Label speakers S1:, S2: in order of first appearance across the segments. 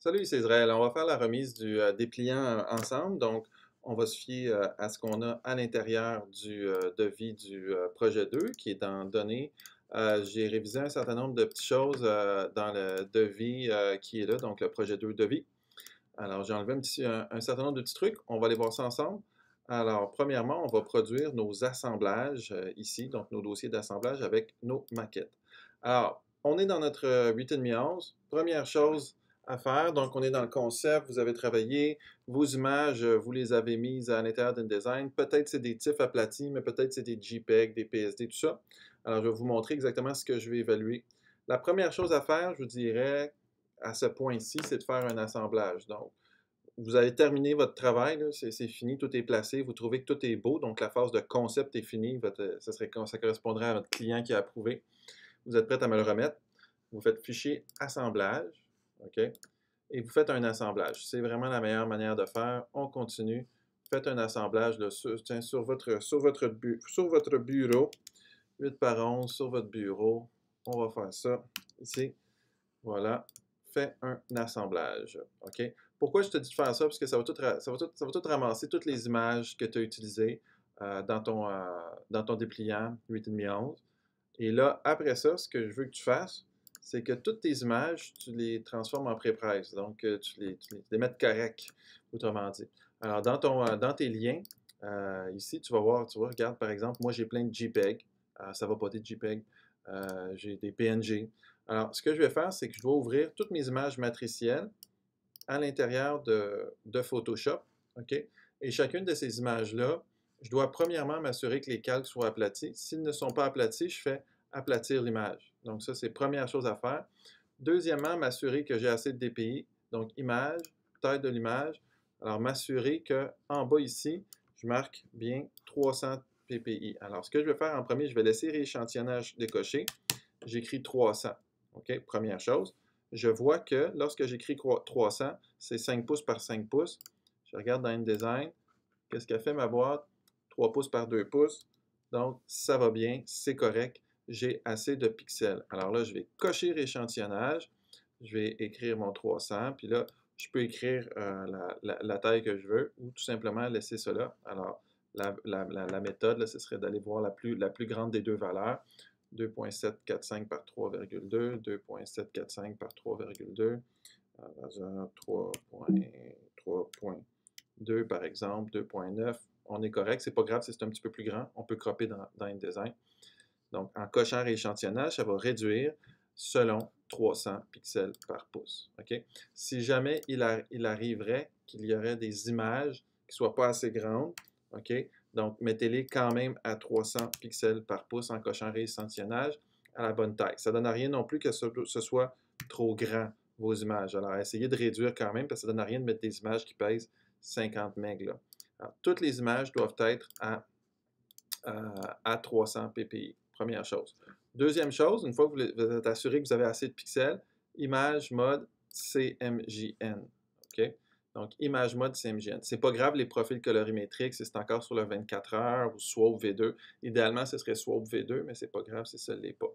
S1: Salut, c'est Israël. On va faire la remise du dépliant ensemble. Donc, on va se fier à ce qu'on a à l'intérieur du devis du projet 2 qui est dans Données. J'ai révisé un certain nombre de petites choses dans le devis qui est là, donc le projet 2 devis. Alors, j'ai enlevé un certain nombre de petits trucs. On va aller voir ça ensemble. Alors, premièrement, on va produire nos assemblages ici, donc nos dossiers d'assemblage avec nos maquettes. Alors, on est dans notre 8,5-11. Première chose à faire, donc on est dans le concept, vous avez travaillé, vos images, vous les avez mises à l'intérieur d'InDesign. Peut-être c'est des TIFF aplatis, mais peut-être c'est des JPEG, des PSD, tout ça. Alors, je vais vous montrer exactement ce que je vais évaluer. La première chose à faire, je vous dirais, à ce point-ci, c'est de faire un assemblage. Donc, vous avez terminé votre travail, c'est fini, tout est placé, vous trouvez que tout est beau, donc la phase de concept est finie, ça correspondrait à votre client qui a approuvé. Vous êtes prêt à me le remettre. Vous faites fichier assemblage, OK? Et vous faites un assemblage. C'est vraiment la meilleure manière de faire. On continue. Faites un assemblage là, sur votre bureau, 8 par 11 sur votre bureau. On va faire ça ici. Voilà, fais un assemblage. OK? Pourquoi je te dis de faire ça? Parce que ça va tout ramasser toutes les images que tu as utilisées dans ton dépliant 8,5-11. Et là, après ça, ce que je veux que tu fasses, c'est que toutes tes images, tu les transformes en pré-presse. Donc, tu les mettes corrects, autrement dit. Alors, dans tes liens, ici, tu vas voir, regarde, par exemple, moi, j'ai plein de JPEG. Ça va pas des JPEG. J'ai des PNG. Alors, ce que je vais faire, c'est que je dois ouvrir toutes mes images matricielles à l'intérieur de Photoshop. OK? Et chacune de ces images-là, je dois premièrement m'assurer que les calques soient aplatis. S'ils ne sont pas aplatis, je fais aplatir l'image. Donc ça, c'est la première chose à faire. Deuxièmement, m'assurer que j'ai assez de DPI. Donc image, taille de l'image. Alors m'assurer qu'en bas ici, je marque bien 300 ppi. Alors ce que je vais faire en premier, je vais laisser rééchantillonnage décoché. J'écris 300. OK? Première chose. Je vois que lorsque j'écris 300, c'est 5 pouces par 5 pouces. Je regarde dans InDesign. Qu'est-ce qu'a fait ma boîte? 3 pouces par 2 pouces. Donc, ça va bien, c'est correct. J'ai assez de pixels. Alors là, je vais cocher rééchantillonnage. Je vais écrire mon 300. Puis là, je peux écrire la taille que je veux ou tout simplement laisser cela. Alors, la méthode, là, ce serait d'aller voir la plus grande des deux valeurs. 2.745 par 3,2, 2.745 par 3,2, 3.2 par exemple, 2.9. On est correct, c'est pas grave si c'est un petit peu plus grand, on peut cropper dans InDesign. Donc, en cochant rééchantillonnage, ça va réduire selon 300 pixels par pouce. OK? Si jamais il arriverait qu'il y aurait des images qui ne soient pas assez grandes, OK? Donc, mettez-les quand même à 300 pixels par pouce en cochant rééchantillonnage à la bonne taille. Ça ne donne rien non plus que ce soit trop grand, vos images. Alors, essayez de réduire quand même, parce que ça ne donne rien de mettre des images qui pèsent 50 MB. Là. Alors, toutes les images doivent être à 300 ppi. Première chose. Deuxième chose, une fois que vous êtes assuré que vous avez assez de pixels, image mode CMJN. OK? Donc, image mode CMJN. C'est pas grave les profils colorimétriques si c'est encore sur le 24 heures ou Swap V2. Idéalement, ce serait Swap V2, mais c'est pas grave si ça ne l'est pas.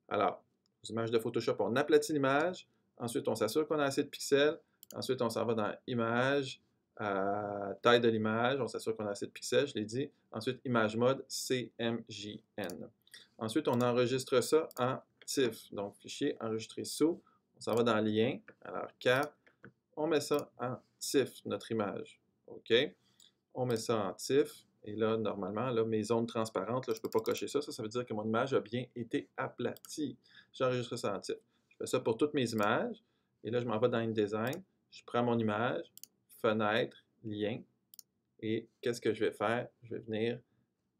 S1: Alors, aux images de Photoshop, on aplatit l'image. Ensuite, on s'assure qu'on a assez de pixels. Ensuite, on s'en va dans Image, taille de l'image. On s'assure qu'on a assez de pixels, je l'ai dit. Ensuite, Image mode CMJN. Ensuite, on enregistre ça en TIFF. Donc, fichier enregistré sous. On s'en va dans Lien. Alors, carte. On met ça en TIFF, notre image. OK? On met ça en TIFF. Et là, normalement, là, mes zones transparentes, là, je ne peux pas cocher ça. Ça veut dire que mon image a bien été aplatie. J'enregistre ça en TIFF. Je fais ça pour toutes mes images. Et là, je m'en vais dans InDesign. Je prends mon image, fenêtre, lien. Et qu'est-ce que je vais faire? Je vais venir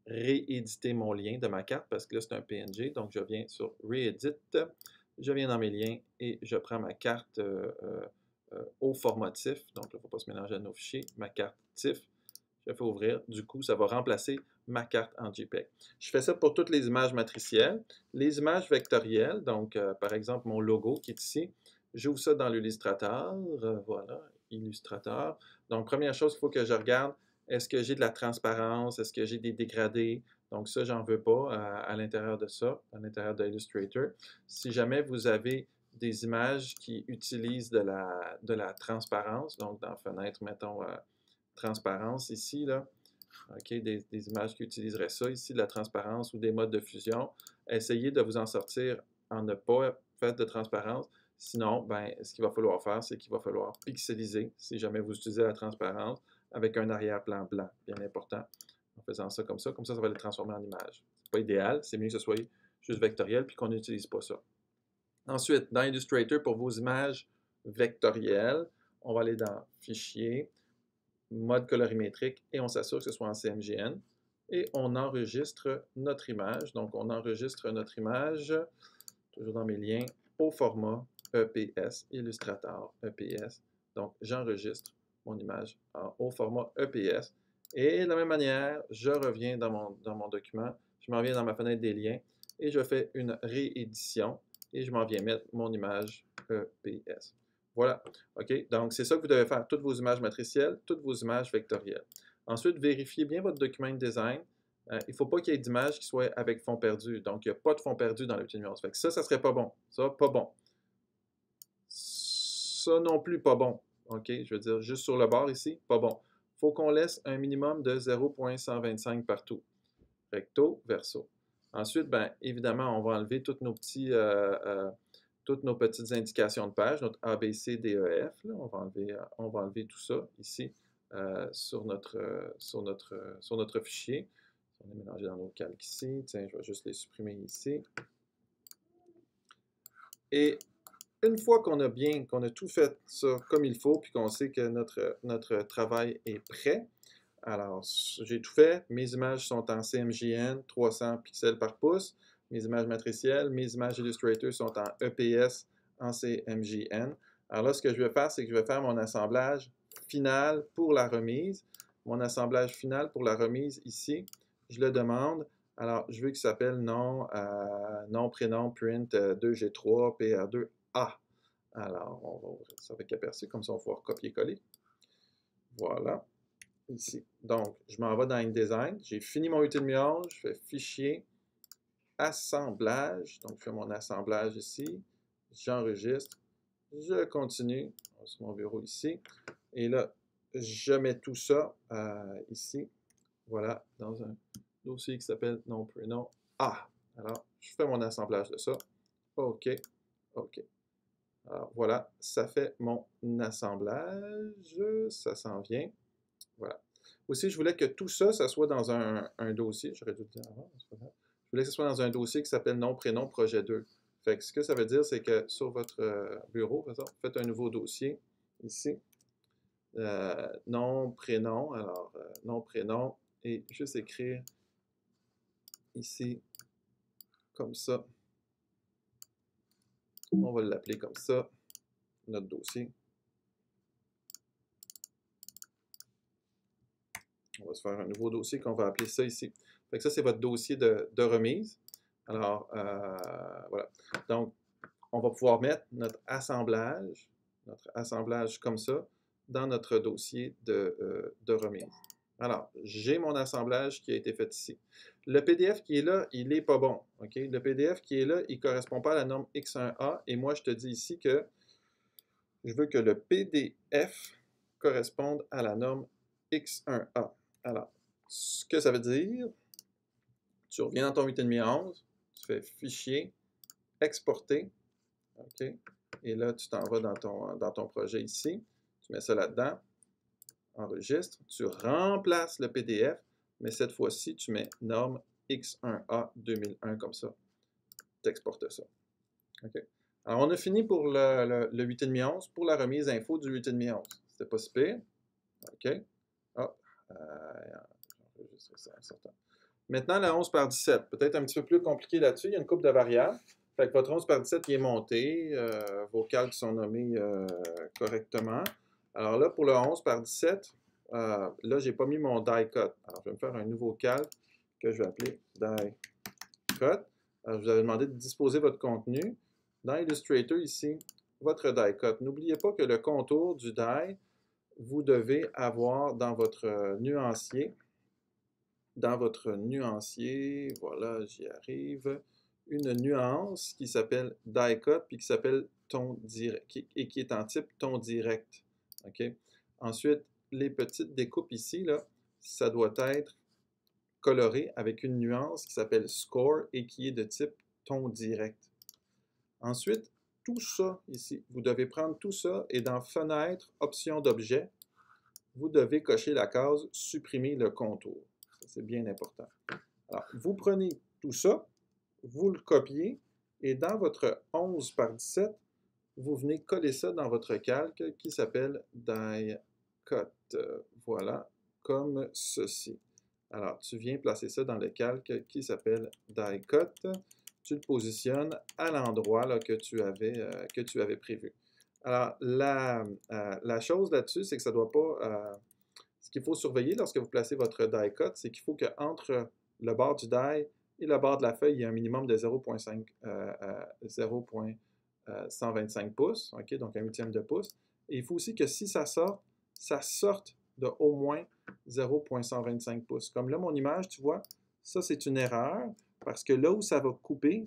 S1: rééditer mon lien de ma carte parce que là, c'est un PNG. Donc, je viens sur Réédite. Je viens dans mes liens et je prends ma carte au format TIFF. Donc, là, il ne faut pas se mélanger à nos fichiers. Ma carte TIFF. Je fais ouvrir. Du coup, ça va remplacer ma carte en JPEG. Je fais ça pour toutes les images matricielles. Les images vectorielles, donc par exemple mon logo qui est ici, j'ouvre ça dans l'Illustrator. Voilà, Illustrator. Donc, première chose, il faut que je regarde, est-ce que j'ai de la transparence? Est-ce que j'ai des dégradés? Donc ça, j'en veux pas à l'intérieur de ça, à l'intérieur de Illustrator. Si jamais vous avez des images qui utilisent de la transparence. Donc, dans fenêtre, mettons transparence ici, là. OK, des images qui utiliseraient ça ici, de la transparence ou des modes de fusion. Essayez de vous en sortir en ne pas faire de transparence. Sinon, ben, ce qu'il va falloir faire, c'est qu'il va falloir pixeliser si jamais vous utilisez la transparence avec un arrière-plan blanc, bien important. En faisant ça, ça va les transformer en images. C'est pas idéal, c'est mieux que ce soit juste vectoriel puis qu'on n'utilise pas ça. Ensuite, dans Illustrator, pour vos images vectorielles, on va aller dans Fichier, Mode colorimétrique et on s'assure que ce soit en CMGN. Et on enregistre notre image. Donc, on enregistre notre image, toujours dans mes liens, au format EPS, Illustrator EPS. Donc, j'enregistre mon image au format EPS. Et de la même manière, je reviens dans mon document, je m'en viens dans ma fenêtre des liens et je fais une réédition et je m'en viens mettre mon image EPS. Voilà. OK? Donc, c'est ça que vous devez faire. Toutes vos images matricielles, toutes vos images vectorielles. Ensuite, vérifiez bien votre document de design. Il ne faut pas qu'il y ait d'images qui soient avec fond perdu. Donc, il n'y a pas de fond perdu dans le petit nuance. Fait que ça ne serait pas bon. Ça, pas bon. Ça non plus, pas bon. OK? Je veux dire, juste sur le bord ici, pas bon. Il faut qu'on laisse un minimum de 0,125 partout. Recto, verso. Ensuite, bien, évidemment, on va enlever toutes nos petites indications de page, notre A, B, C, D, E, F. Là. On va enlever tout ça ici sur notre fichier. On est mélangé dans nos calques ici. Tiens, je vais juste les supprimer ici. Et une fois qu'on a tout fait ça comme il faut, puis qu'on sait que notre travail est prêt, alors j'ai tout fait. Mes images sont en CMJN, 300 pixels par pouce. Mes images matricielles, mes images Illustrator sont en EPS, en CMJN. Alors là, ce que je vais faire, c'est que je vais faire mon assemblage final pour la remise. Mon assemblage final pour la remise ici, je le demande. Alors, je veux qu'il s'appelle nom, prénom, print 2G3, PR2A. Alors, on va ouvrir ça avec aperçu, comme ça on va pouvoir copier-coller. Voilà, ici. Donc, je m'en vais dans InDesign. J'ai fini mon outil de nuage. Je fais Fichier, Assemblage. Donc, je fais mon assemblage ici. J'enregistre. Je continue sur mon bureau ici. Et là, je mets tout ça ici. Voilà, dans un dossier qui s'appelle nom, prénom, A. Alors, je fais mon assemblage de ça. OK, OK. Alors, voilà, ça fait mon assemblage. Ça s'en vient. Voilà. Aussi, je voulais que tout ça, ça soit dans un dossier. J'aurais dû le dire avant, c'est pas grave. Je voulais que ce soit dans un dossier qui s'appelle nom, prénom, projet 2. Fait que ce que ça veut dire, c'est que sur votre bureau, par exemple, faites un nouveau dossier ici. Nom, prénom. Alors, nom, prénom. Et juste écrire ici, comme ça. On va l'appeler comme ça, notre dossier. On va se faire un nouveau dossier qu'on va appeler ça ici. Fait que ça, c'est votre dossier de remise. Alors, voilà. Donc, on va pouvoir mettre notre assemblage comme ça, dans notre dossier de remise. Alors, j'ai mon assemblage qui a été fait ici. Le PDF qui est là, il n'est pas bon. OK? Le PDF qui est là, il ne correspond pas à la norme X1A. Et moi, je te dis ici que je veux que le PDF corresponde à la norme X1A. Alors, ce que ça veut dire, tu reviens dans ton 8,5/11, tu fais Fichier, Exporter, OK? Et là, tu t'en vas dans ton projet ici, tu mets ça là-dedans, enregistre, tu remplaces le PDF, mais cette fois-ci, tu mets norme X1A 2001 comme ça. Tu exportes ça. OK? Alors, on a fini pour le 8,5/11, pour la remise info du 8,5/11. C'était pas si pire. OK? Ah, j'enregistre ça en sortant. Maintenant, la 11 par 17, peut-être un petit peu plus compliqué là-dessus. Il y a une couple de variables. Fait que votre 11 par 17 qui est monté, vos calques sont nommés correctement. Alors là, pour le 11 par 17, là, je n'ai pas mis mon die cut. Alors, je vais me faire un nouveau calque que je vais appeler die cut. Alors, je vous avais demandé de disposer votre contenu. Dans Illustrator, ici, votre die cut. N'oubliez pas que le contour du die, vous devez avoir dans votre nuancier. Voilà, j'y arrive, une nuance qui s'appelle die cut, puis qui s'appelle ton direct, et qui est en type ton direct. OK? Ensuite, les petites découpes ici, là, ça doit être coloré avec une nuance qui s'appelle Score et qui est de type ton direct. Ensuite, tout ça ici, vous devez prendre tout ça et dans Fenêtre, Options d'objet, vous devez cocher la case Supprimer le contour. C'est bien important. Alors, vous prenez tout ça, vous le copiez et dans votre 11 par 17, vous venez coller ça dans votre calque qui s'appelle Die Cut. Voilà, comme ceci. Alors, tu viens placer ça dans le calque qui s'appelle Die Cut. Tu le positionnes à l'endroit que tu avais prévu. Alors, la chose là-dessus, c'est que ça ne doit pas... ce qu'il faut surveiller lorsque vous placez votre die cut, c'est qu'il faut qu'entre le bord du die et le bord de la feuille, il y ait un minimum de 0,125 pouces, okay? Donc un huitième de pouce. Et il faut aussi que si ça sorte de au moins 0,125 pouces. Comme là, mon image, tu vois, ça c'est une erreur parce que là où ça va couper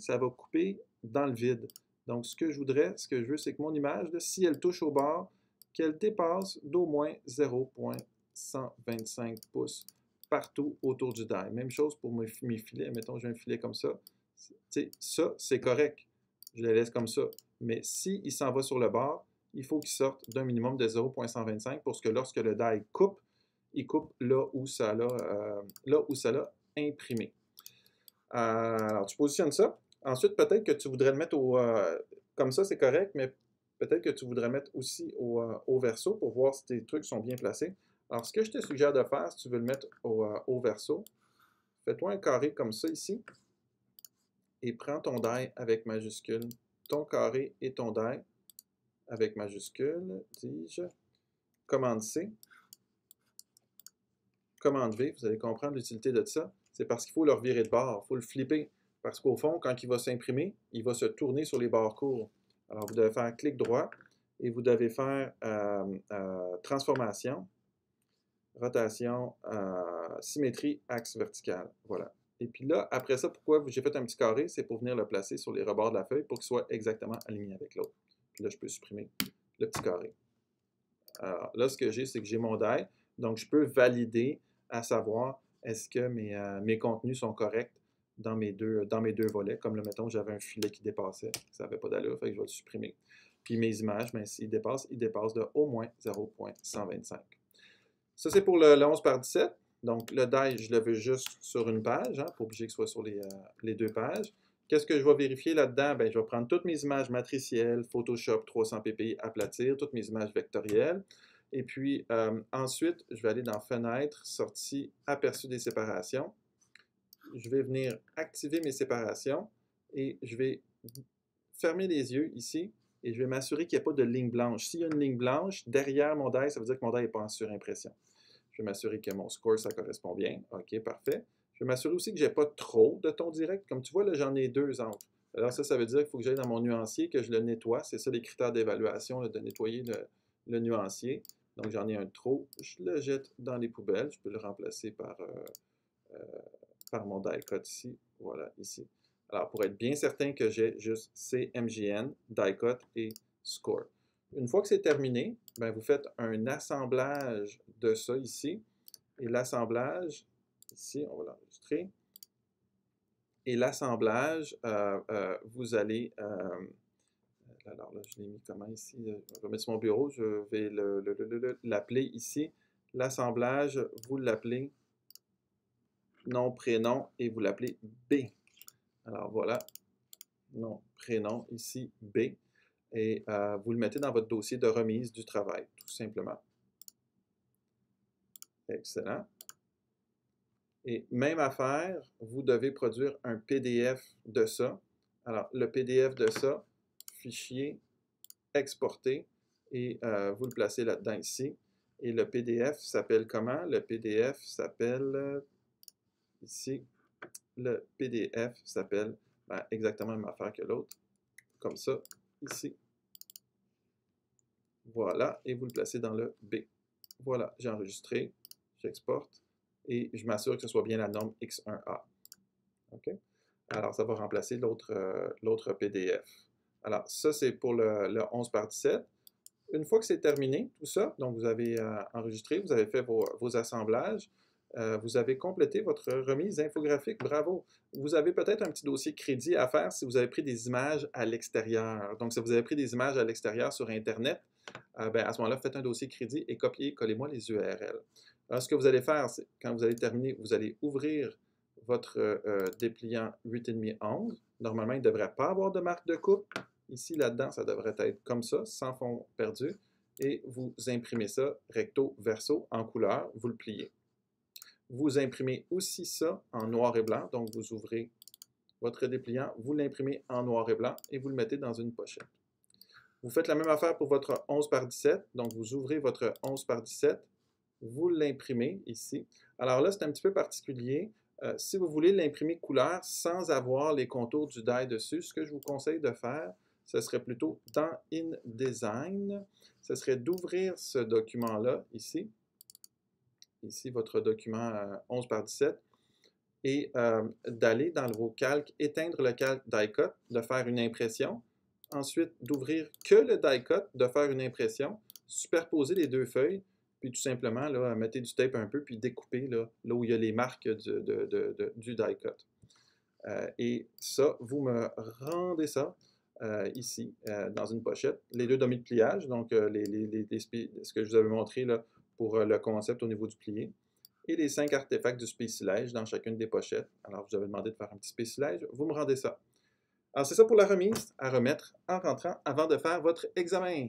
S1: dans le vide. Donc ce que je veux, c'est que mon image, là, si elle touche au bord, qu'elle dépasse d'au moins 0,125 pouces partout autour du die. Même chose pour mes filets. Mettons, j'ai un filet comme ça. Ça, c'est correct. Je le laisse comme ça. Mais s'il s'en va sur le bord, il faut qu'il sorte d'un minimum de 0,125 pour que lorsque le die coupe, il coupe là où ça l'a imprimé. Alors, tu positionnes ça. Ensuite, peut-être que tu voudrais le mettre comme ça, c'est correct, mais peut-être que tu voudrais mettre aussi au verso pour voir si tes trucs sont bien placés. Alors, ce que je te suggère de faire, si tu veux le mettre au verso, fais-toi un carré comme ça ici et prends ton die avec majuscule. Ton carré et ton die avec majuscule, dis-je. Commande C. Commande V, vous allez comprendre l'utilité de ça. C'est parce qu'il faut le revirer de bord, il faut le flipper. Parce qu'au fond, quand il va s'imprimer, il va se tourner sur les bords courts. Alors, vous devez faire clic droit et vous devez faire transformation, rotation, symétrie, axe vertical. Voilà. Et puis là, après ça, pourquoi j'ai fait un petit carré? C'est pour venir le placer sur les rebords de la feuille pour qu'il soit exactement aligné avec l'autre. Puis là, je peux supprimer le petit carré. Alors là, ce que j'ai, c'est que j'ai mon die. Donc, je peux valider à savoir est-ce que mes contenus sont corrects dans mes deux volets. Comme là, mettons, j'avais un filet qui dépassait. Ça n'avait pas d'allure, fait que je vais le supprimer. Puis mes images, ben, s'ils dépassent, ils dépassent de au moins 0,125. Ça, c'est pour le 11 par 17. Donc, le die, je le veux juste sur une page, hein, pas obligé que ce soit sur les deux pages. Qu'est-ce que je vais vérifier là-dedans? Ben, je vais prendre toutes mes images matricielles, Photoshop 300 ppi, aplatir, toutes mes images vectorielles. Et puis, ensuite, je vais aller dans Fenêtre, Sortie, Aperçu des séparations. Je vais venir activer mes séparations et je vais fermer les yeux ici et je vais m'assurer qu'il n'y a pas de ligne blanche. S'il y a une ligne blanche derrière mon die, ça veut dire que mon die n'est pas en surimpression. Je vais m'assurer que mon score, ça correspond bien. OK, parfait. Je vais m'assurer aussi que je n'ai pas trop de ton direct. Comme tu vois, là, j'en ai deux encres. Alors ça veut dire qu'il faut que j'aille dans mon nuancier, que je le nettoie. C'est ça les critères d'évaluation, de nettoyer le nuancier. Donc j'en ai un trop. Je le jette dans les poubelles. Je peux le remplacer par mon die cut ici. Voilà, ici. Alors, pour être bien certain que j'ai juste CMJN, die cut et score. Une fois que c'est terminé, ben vous faites un assemblage de ça ici. Et l'assemblage, ici, on va l'enregistrer. Et l'assemblage, vous allez... alors là, je l'ai mis comment ici? Je vais mettre sur mon bureau, je vais l'appeler ici. L'assemblage, vous l'appelez nom, prénom, et vous l'appelez B. Alors voilà, nom, prénom, ici, B. Et vous le mettez dans votre dossier de remise du travail, tout simplement. Excellent. Et même affaire, vous devez produire un PDF de ça. Alors, le PDF de ça, fichier, exporter, et vous le placez là-dedans ici. Et le PDF s'appelle comment? Le PDF s'appelle, ici, le PDF s'appelle exactement la même affaire que l'autre, comme ça, ici. Voilà, et vous le placez dans le B. Voilà, j'ai enregistré, j'exporte, et je m'assure que ce soit bien la norme X1A. OK? Alors, ça va remplacer l'autre PDF. Alors, ça, c'est pour le 11 par 17. Une fois que c'est terminé, tout ça, donc vous avez enregistré, vous avez fait vos assemblages, vous avez complété votre remise infographique, bravo. Vous avez peut-être un petit dossier crédit à faire si vous avez pris des images à l'extérieur. Donc, si vous avez pris des images à l'extérieur sur Internet, ben, à ce moment-là, faites un dossier crédit et copiez, collez-moi les URL. Alors, ce que vous allez faire, c'est quand vous allez terminer, vous allez ouvrir votre dépliant 8,5-11. Normalement, il ne devrait pas avoir de marque de coupe. Ici, là-dedans, ça devrait être comme ça, sans fond perdu. Et vous imprimez ça recto verso en couleur, vous le pliez. Vous imprimez aussi ça en noir et blanc, donc vous ouvrez votre dépliant, vous l'imprimez en noir et blanc et vous le mettez dans une pochette. Vous faites la même affaire pour votre 11 par 17, donc vous ouvrez votre 11 par 17, vous l'imprimez ici. Alors là, c'est un petit peu particulier. Si vous voulez l'imprimer couleur sans avoir les contours du die dessus, ce que je vous conseille de faire, ce serait plutôt dans InDesign, ce serait d'ouvrir ce document-là ici, votre document 11 par 17, et d'aller dans vos calques, éteindre le calque die cut, de faire une impression, ensuite d'ouvrir que le die cut, de faire une impression, superposer les deux feuilles, puis tout simplement là, mettez du tape un peu, puis découper là où il y a les marques du die cut. Et ça, vous me rendez ça ici, dans une pochette. Les deux demi de pliage, donc ce que je vous avais montré là, pour le concept au niveau du plié. Et les 5 artefacts du spécilège dans chacune des pochettes. Alors, je vous avais demandé de faire un petit spécilège, vous me rendez ça. Alors, c'est ça pour la remise à remettre en rentrant avant de faire votre examen.